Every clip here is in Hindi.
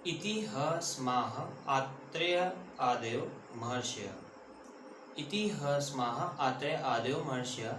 इति ह स्माः आत्रेय आदयो महर्षयः। इति ह स्माः आत्रेय आदयो महर्षयः,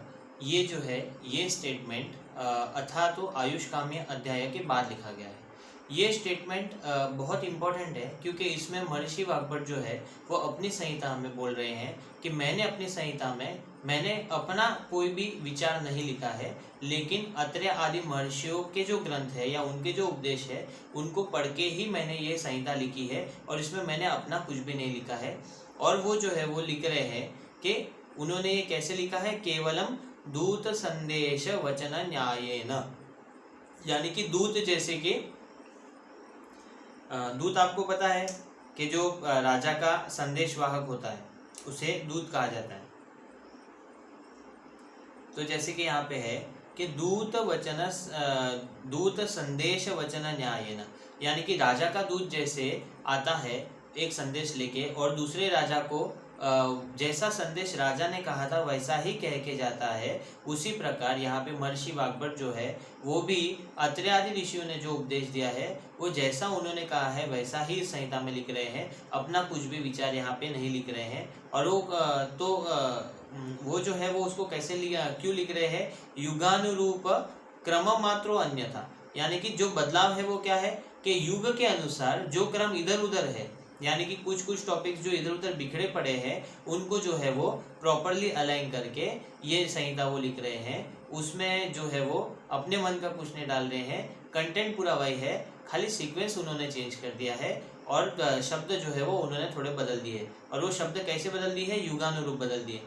ये जो है ये स्टेटमेंट अथा तो आयुष्काम्य अध्याय के बाद लिखा गया है। ये स्टेटमेंट बहुत इम्पोर्टेंट है क्योंकि इसमें महर्षि वाग्भट जो है वो अपनी संहिता में बोल रहे हैं कि मैंने अपनी संहिता में मैंने अपना कोई भी विचार नहीं लिखा है, लेकिन अत्रेय आदि महर्षियों के जो ग्रंथ है या उनके जो उपदेश है उनको पढ़ के ही मैंने ये संहिता लिखी है और इसमें मैंने अपना कुछ भी नहीं लिखा है। और वो जो है वो लिख रहे हैं कि उन्होंने ये कैसे लिखा है, केवलम दूत संदेश वचन न्यायेन, यानी कि दूत जैसे कि दूत आपको पता है कि जो राजा का संदेशवाहक होता है उसे दूत कहा जाता है। तो जैसे कि यहाँ पे है कि दूत संदेश वचन न्यायेन, यानी कि राजा का दूत जैसे आता है एक संदेश लेके और दूसरे राजा को जैसा संदेश राजा ने कहा था वैसा ही कह के जाता है, उसी प्रकार यहाँ पे महर्षि वाग्भट जो है वो भी अत्रेय आदि ऋषियों ने जो उपदेश दिया है वो जैसा उन्होंने कहा है वैसा ही संहिता में लिख रहे हैं, अपना कुछ भी विचार यहाँ पे नहीं लिख रहे हैं। और वो जो है वो उसको कैसे लिया क्यों लिख रहे हैं, युगानुरूप क्रम मात्रो अन्यथा, यानी कि जो बदलाव है वो क्या है कि युग के अनुसार जो क्रम इधर उधर है, यानी कि कुछ कुछ टॉपिक्स जो इधर उधर बिखरे पड़े हैं उनको जो है वो प्रॉपरली अलाइन करके ये संहिता वो लिख रहे हैं। उसमें जो है वो अपने मन का कुछ नहीं डाल रहे हैं, कंटेंट पूरा वही है, खाली सीक्वेंस उन्होंने चेंज कर दिया है और शब्द जो है वो उन्होंने थोड़े बदल दिए। और वो शब्द कैसे बदल दिए हैं, युगानुरूप बदल दिए।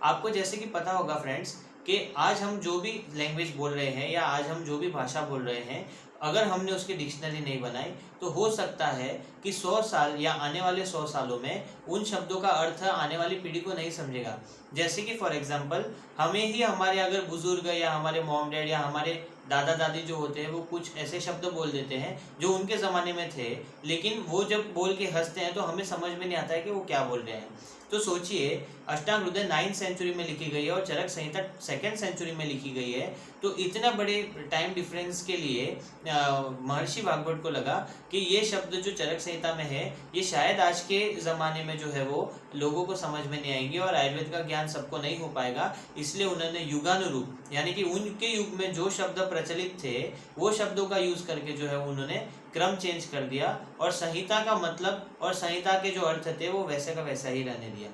आपको जैसे कि पता होगा फ्रेंड्स कि आज हम जो भी लैंग्वेज बोल रहे हैं या आज हम जो भी भाषा बोल रहे हैं, अगर हमने उसकी डिक्शनरी नहीं बनाई तो हो सकता है कि 100 साल या आने वाले 100 सालों में उन शब्दों का अर्थ आने वाली पीढ़ी को नहीं समझेगा। जैसे कि फॉर एग्जांपल हमें ही हमारे अगर बुजुर्ग या हमारे मॉम डैड या हमारे दादा दादी जो होते हैं वो कुछ ऐसे शब्द बोल देते हैं जो उनके ज़माने में थे, लेकिन वो जब बोल के हंसते हैं तो हमें समझ में नहीं आता है कि वो क्या बोल रहे हैं। तो सोचिए, अष्टांग हृदय 9th सेंचुरी में लिखी गई है और चरक संहिता 2nd सेंचुरी में लिखी गई है। तो इतना बड़े टाइम डिफरेंस के लिए महर्षि वाग्भट को लगा कि ये शब्द जो चरक संहिता में है ये शायद आज के ज़माने में जो है वो लोगों को समझ में नहीं आएंगे और आयुर्वेद का ज्ञान सबको नहीं हो पाएगा, इसलिए उन्होंने युगानुरूप, यानी कि उनके युग में जो शब्द प्रचलित थे वो शब्दों का यूज़ करके जो है उन्होंने क्रम चेंज कर दिया और संहिता का मतलब और संहिता के जो अर्थ थे वो वैसे का वैसा ही रहने दिया।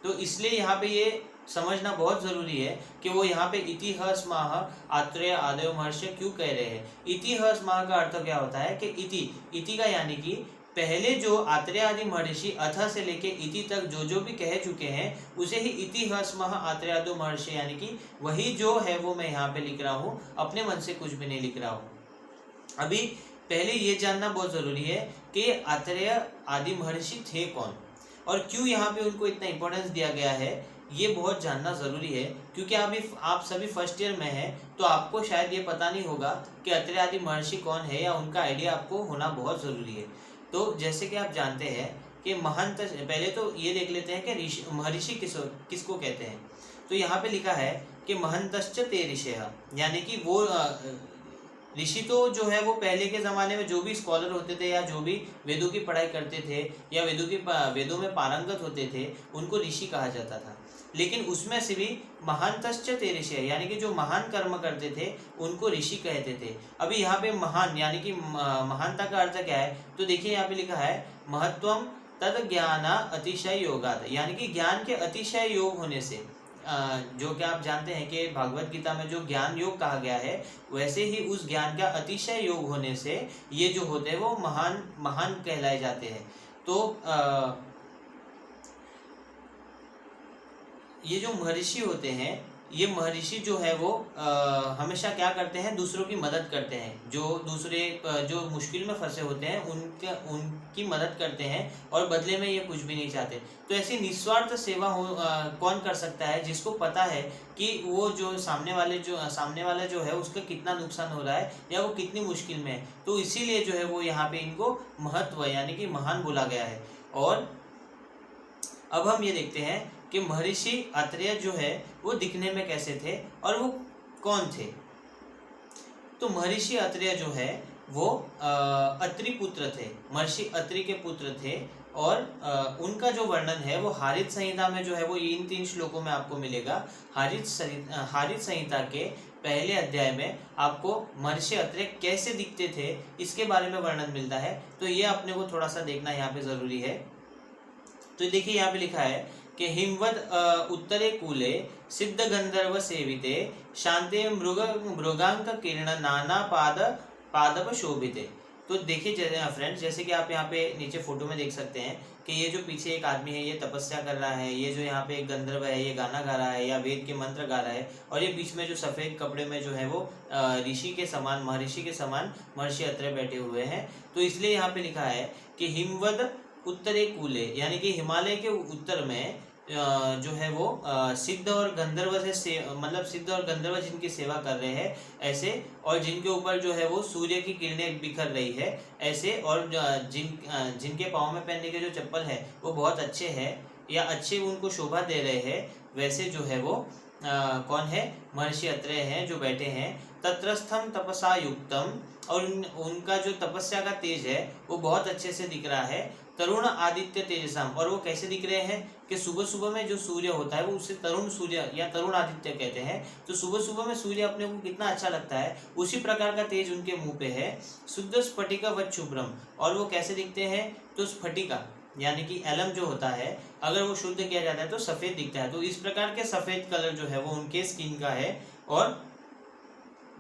तो इसलिए यहाँ पे ये समझना बहुत ज़रूरी है कि वो यहाँ पे इति ह स्माः आत्रेय आदयो महर्षयः क्यों कह रहे हैं। इति ह स्माः का अर्थ क्या होता है कि इति का यानी कि पहले जो आत्रेय आदि महर्षि अथ से लेके इति तक जो जो भी कह चुके हैं उसे ही इति ह स्माः आत्रेय आदयो महर्षयः, यानी कि वही जो है वो मैं यहाँ पे लिख रहा हूँ, अपने मन से कुछ भी नहीं लिख रहा हूँ। अभी पहले ये जानना बहुत ज़रूरी है कि आत्रेय आदि महर्षि थे कौन और क्यों यहाँ पे उनको इतना इम्पोर्टेंस दिया गया है, ये बहुत जानना ज़रूरी है। क्योंकि अभी आप सभी फर्स्ट ईयर में हैं तो आपको शायद ये पता नहीं होगा कि अत्रेय आदि महर्षि कौन है, या उनका आइडिया आपको होना बहुत ज़रूरी है। तो जैसे कि आप जानते हैं कि महंत, पहले तो ये देख लेते हैं कि महर्षि किसको कहते हैं। तो यहाँ पे लिखा है कि महंतश्च ते ऋषयः, यानी कि वो ऋषि तो जो है वो पहले के ज़माने में जो भी स्कॉलर होते थे या जो भी वेदों की पढ़ाई करते थे या वेदों में पारंगत होते थे उनको ऋषि कहा जाता था। लेकिन उसमें से भी महानतश्च ते ऋषयः, यानी कि जो महान कर्म करते थे उनको ऋषि कहते थे। अभी यहाँ पे महान यानी कि महानता का अर्थ क्या है, तो देखिए यहाँ पे लिखा है महत्वम तद ज्ञान अतिशय योगात्, यानी कि ज्ञान के अतिशय योग होने से, जो कि आप जानते हैं कि भागवत गीता में जो ज्ञान योग कहा गया है वैसे ही उस ज्ञान का अतिशय योग होने से ये जो होते हैं वो महान कहलाए जाते हैं। तो ये जो महर्षि होते हैं, ये महर्षि जो है वो हमेशा क्या करते हैं, दूसरों की मदद करते हैं। जो दूसरे जो मुश्किल में फंसे होते हैं उनकी मदद करते हैं और बदले में ये कुछ भी नहीं चाहते। तो ऐसी निस्वार्थ सेवा कौन कर सकता है जिसको पता है कि वो जो सामने वाला जो है उसका कितना नुकसान हो रहा है या वो कितनी मुश्किल में है। तो इसीलिए जो है वो यहाँ पे इनको महत्व यानी कि महान बोला गया है। और अब हम ये देखते हैं कि महर्षि अत्रेय जो है वो दिखने में कैसे थे और वो कौन थे। तो महर्षि अत्रेय जो है वो अत्रि पुत्र थे, महर्षि अत्रि के पुत्र थे। और उनका जो वर्णन है वो हारित संहिता में जो है वो इन 3 श्लोकों में आपको मिलेगा। हारित संहिता के पहले अध्याय में आपको महर्षि अत्रि कैसे दिखते थे इसके बारे में वर्णन मिलता है। तो ये अपने को थोड़ा सा देखना यहाँ पे जरूरी है। तो देखिए यहाँ पे लिखा है कि हिमवद उत्तरे कूले सिद्ध गंधर्व सेविते शांते मृगांक किरण नाना पादप शोभिते। तो देखिए फ्रेंड्स, जैसे कि आप यहाँ पे नीचे फोटो में देख सकते हैं कि ये जो पीछे एक आदमी है ये तपस्या कर रहा है, ये जो यहाँ पे एक गंधर्व है ये गाना गा रहा है या वेद के मंत्र गा रहा है, और ये बीच में जो सफ़ेद कपड़े में जो है वो ऋषि के समान, महर्षि के समान महर्षि अत्रि बैठे हुए हैं। तो इसलिए यहाँ पे लिखा है कि हिमवद उत्तरे कूले, यानी कि हिमालय के उत्तर में जो है वो सिद्ध और गंधर्व से मतलब सिद्ध और गंधर्व जिनकी सेवा कर रहे हैं ऐसे, और जिनके ऊपर जो है वो सूर्य की किरणें बिखर रही है ऐसे, और जिनके पाँव में पहनने के जो चप्पल है वो बहुत अच्छे हैं या अच्छे उनको शोभा दे रहे हैं, वैसे जो है वो कौन है, महर्षि अत्रि हैं जो बैठे हैं। तत्रस्थम तपसा युक्तम, और उनका जो तपस्या का तेज है वो बहुत अच्छे से दिख रहा है। तरुण आदित्य तेजसाम, और वो कैसे दिख रहे हैं कि सुबह सुबह में जो सूर्य होता है वो उसे तरुण सूर्य या तरुण आदित्य कहते हैं। तो सुबह सुबह में सूर्य अपने को कितना अच्छा लगता है, उसी प्रकार का तेज उनके मुंह पे है। शुद्ध स्फटिका व शुभ्रम, और वो कैसे दिखते हैं, तो स्फटिका यानी कि एलम जो होता है अगर वो शुद्ध किया जाता है तो सफ़ेद दिखता है। तो इस प्रकार के सफ़ेद कलर जो है वो उनके स्किन का है। और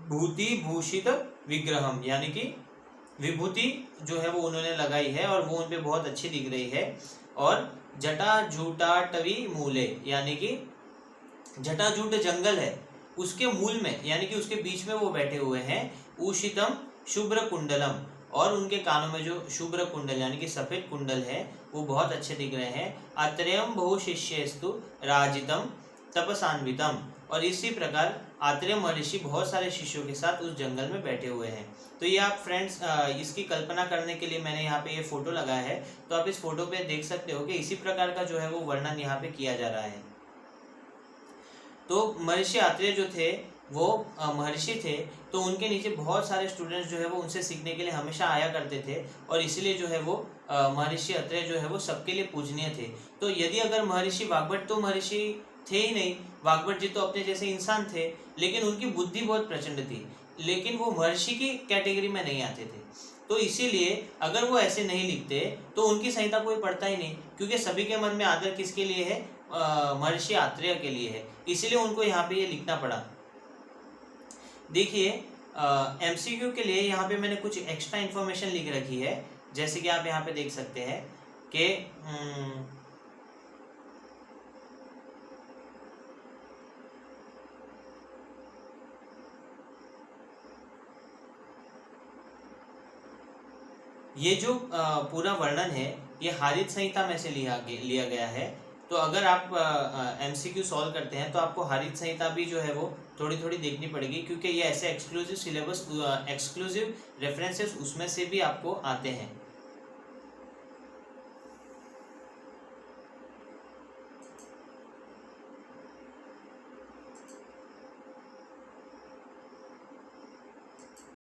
भूति भूषित विग्रहम, यानी कि विभूति जो है वो उन्होंने लगाई है और वो उन पे बहुत अच्छी दिख रही है। और जटाजूटाटवी मूले, यानी कि जटाजूट जंगल है उसके मूल में, यानी कि उसके बीच में वो बैठे हुए हैं। उषितम शुभ्र कुंडलम, और उनके कानों में जो शुभ्र कुंडल यानी कि सफ़ेद कुंडल है वो बहुत अच्छे दिख रहे हैं। अत्र्यम बहु शिष्यस्तु राजितम तपसान्वितम, और इसी प्रकार आत्रेय महर्षि बहुत सारे शिष्यों के साथ उस जंगल में बैठे हुए हैं। तो ये आप फ्रेंड्स इसकी कल्पना करने के लिए मैंने यहाँ पे ये फोटो लगाया है, तो आप इस फोटो पे देख सकते हो कि इसी प्रकार का जो है वो वर्णन यहाँ पे किया जा रहा है। तो महर्षि आत्रेय जो थे वो महर्षि थे, तो उनके नीचे बहुत सारे स्टूडेंट्स जो है वो उनसे सीखने के लिए हमेशा आया करते थे, और इसलिए जो है वो महर्षि अत्रेय जो है वो सबके लिए पूजनीय थे। तो यदि अगर महर्षि वाग्भट तो महर्षि थे ही नहीं, वाग्भट जी तो अपने जैसे इंसान थे, लेकिन उनकी बुद्धि बहुत प्रचंड थी, लेकिन वो महर्षि की कैटेगरी में नहीं आते थे। तो इसीलिए अगर वो ऐसे नहीं लिखते तो उनकी संहिता कोई पढ़ता ही नहीं, क्योंकि सभी के मन में आदर किसके लिए है, महर्षि आत्रेय के लिए है, इसलिए उनको यहाँ पे ये लिखना पड़ा। देखिए MCQ के लिए यहाँ पे मैंने कुछ एक्स्ट्रा इन्फॉर्मेशन लिख रखी है, जैसे कि आप यहाँ पे देख सकते हैं कि ये जो पूरा वर्णन है ये हारित संहिता में से लिया गया है। तो अगर आप MCQ सॉल्व करते हैं तो आपको हारित संहिता भी जो है वो थोड़ी थोड़ी देखनी पड़ेगी, क्योंकि ये ऐसे एक्सक्लूसिव सिलेबस एक्सक्लूसिव रेफरेंसेस उसमें से भी आपको आते हैं।